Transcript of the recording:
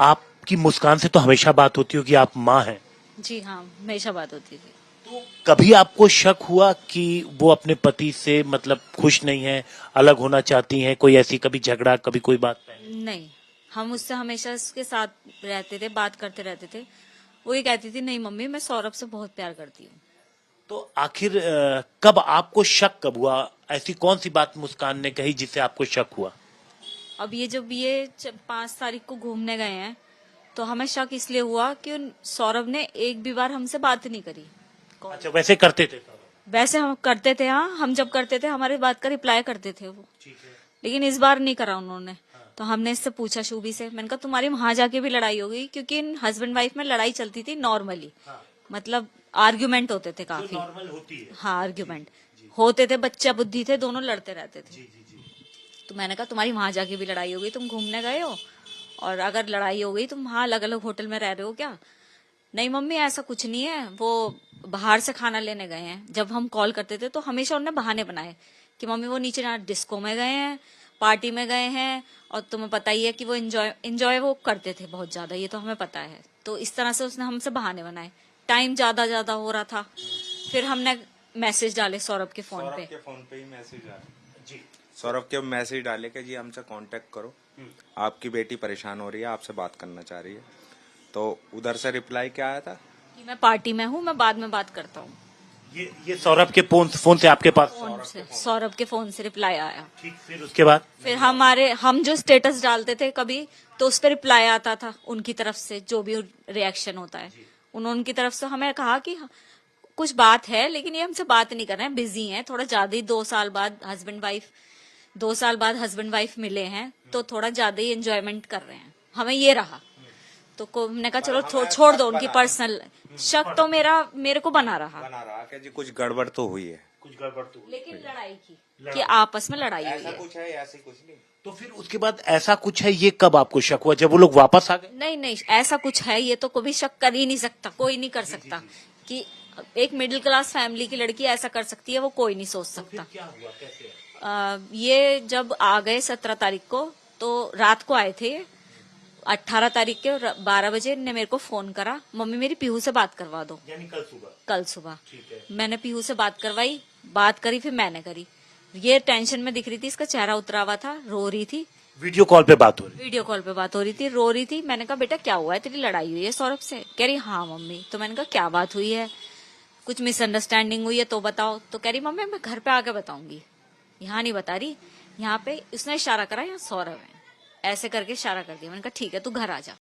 आपकी मुस्कान से तो हमेशा बात होती होगी, आप माँ हैं, जी हाँ, हमेशा बात होती थी। तो कभी आपको शक हुआ कि वो अपने पति से मतलब खुश नहीं है, अलग होना चाहती हैं, कोई ऐसी कभी झगड़ा, कभी कोई बात? नहीं, हम उससे हमेशा उसके साथ रहते थे, बात करते रहते थे। वो ये कहती थी नहीं मम्मी मैं सौरभ से बहुत प्यार करती हूँ। तो आखिर कब आपको शक कब हुआ? ऐसी कौन सी बात मुस्कान ने कही जिससे आपको शक हुआ? अब ये जब ये 5 तारीख को घूमने गए हैं तो हमें शक इसलिए हुआ कि सौरभ ने एक भी बार हमसे बात नहीं करी। अच्छा, वैसे करते थे सब? वैसे हम करते थे, हाँ, हम जब करते थे हमारी बात का रिप्लाई करते थे वो, ठीक है। लेकिन इस बार नहीं करा उन्होंने। तो हमने इससे पूछा शुभी से, मैंने कहा तुम्हारी वहां जाके भी लड़ाई हो गई? क्योंकि इन हस्बैंड वाइफ में लड़ाई चलती थी नॉर्मली, मतलब आर्ग्यूमेंट होते थे काफी। नॉर्मल होती है। हाँ, आर्ग्यूमेंट होते थे, बच्चा बुद्धि थे, दोनों लड़ते रहते थे। जी जी जी। तो मैंने कहा तुम्हारी वहां जाके भी लड़ाई हो गई, तुम घूमने गए हो और अगर लड़ाई हो गई तुम वहां अलग अलग होटल में रह रहे हो क्या? नहीं मम्मी ऐसा कुछ नहीं है, वो बाहर से खाना लेने गए हैं। जब हम कॉल करते थे तो हमेशा उन्होंने बहाने बनाए कि मम्मी वो नीचे ना डिस्को में गए हैं, पार्टी में गए हैं, और तुम्हें पता ही है कि वो एंजॉय वो करते थे बहुत ज्यादा, ये तो हमें पता है। तो इस तरह से उसने हमसे बहाने बनाए। टाइम ज्यादा ज्यादा हो रहा था, फिर हमने मैसेज डाले सौरभ के फोन पे। फोन पे ही मैसेज डाले जी। सौरभ के मैसेज डाले कि जी हमसे कांटेक्ट करो, आपकी बेटी परेशान हो रही है, आपसे बात करना चाह रही है। तो उधर से रिप्लाई क्या आया था कि मैं पार्टी में हूँ, मैं बाद में बात करता हूँ। ये सौरभ के फोन से आपके पास? सौरभ के फोन से रिप्लाई आया। ठीक, फिर उसके बाद? फिर हम जो स्टेटस डालते थे कभी, तो उस पर रिप्लाई आता था उनकी तरफ से, जो भी रिएक्शन होता है उनकी तरफ से। हमें कहा कि कुछ बात है लेकिन ये हमसे बात नहीं कर रहे हैं, बिजी हैं थोड़ा ज्यादा ही। 2 साल बाद हस्बैंड वाइफ मिले हैं तो थोड़ा ज्यादा ही एंजॉयमेंट कर रहे हैं, हमें ये रहा। तो हमने कहा चलो छोड़ दो उनकी पर्सनल। शक तो मेरे को बना रहा कि जी कुछ गड़बड़ तो हुई है, कुछ गड़बड़ तो हुई। लेकिन लड़ाई की कि आपस में लड़ाई हुई है। कुछ है ऐसे कुछ नहीं। तो फिर उसके बाद ऐसा कुछ है, ये कब आपको शक हुआ? जब वो लोग वापस आ गए? नहीं नहीं, ऐसा कुछ है ये तो कभी शक कर ही नहीं सकता, कोई नहीं कर सकता कि एक मिडिल क्लास फैमिली की लड़की ऐसा कर सकती है, वो कोई नहीं सोच सकता। क्या हुआ, कैसे? ये जब आ गए 17 तारीख को, तो रात को आए थे। 18 तारीख के 12 बजे ने मेरे को फोन करा, मम्मी मेरी पीहू से बात करवा दो। यानी कल सुबह? कल सुबह। ठीक है। मैंने पीहू से बात करवाई, बात करी, फिर मैंने करी। ये टेंशन में दिख रही थी, इसका चेहरा उतरा हुआ था, रो रही थी। वीडियो कॉल पे बात हो रही? वीडियो कॉल पे बात हो रही थी, रो रही थी। मैंने कहा बेटा क्या हुआ है, तेरी लड़ाई हुई है सौरभ से? कह रही हाँ मम्मी। तो मैंने कहा क्या बात हुई है, कुछ मिसअंडरस्टैंडिंग हुई है तो बताओ। तो कह रही मम्मी मैं घर पे आके बताऊंगी, यहाँ नहीं बता रही। यहाँ पे उसने इशारा करा, यहाँ सौरभ है, ऐसे करके इशारा कर दिया। मैंने कहा ठीक है तू घर आ जा।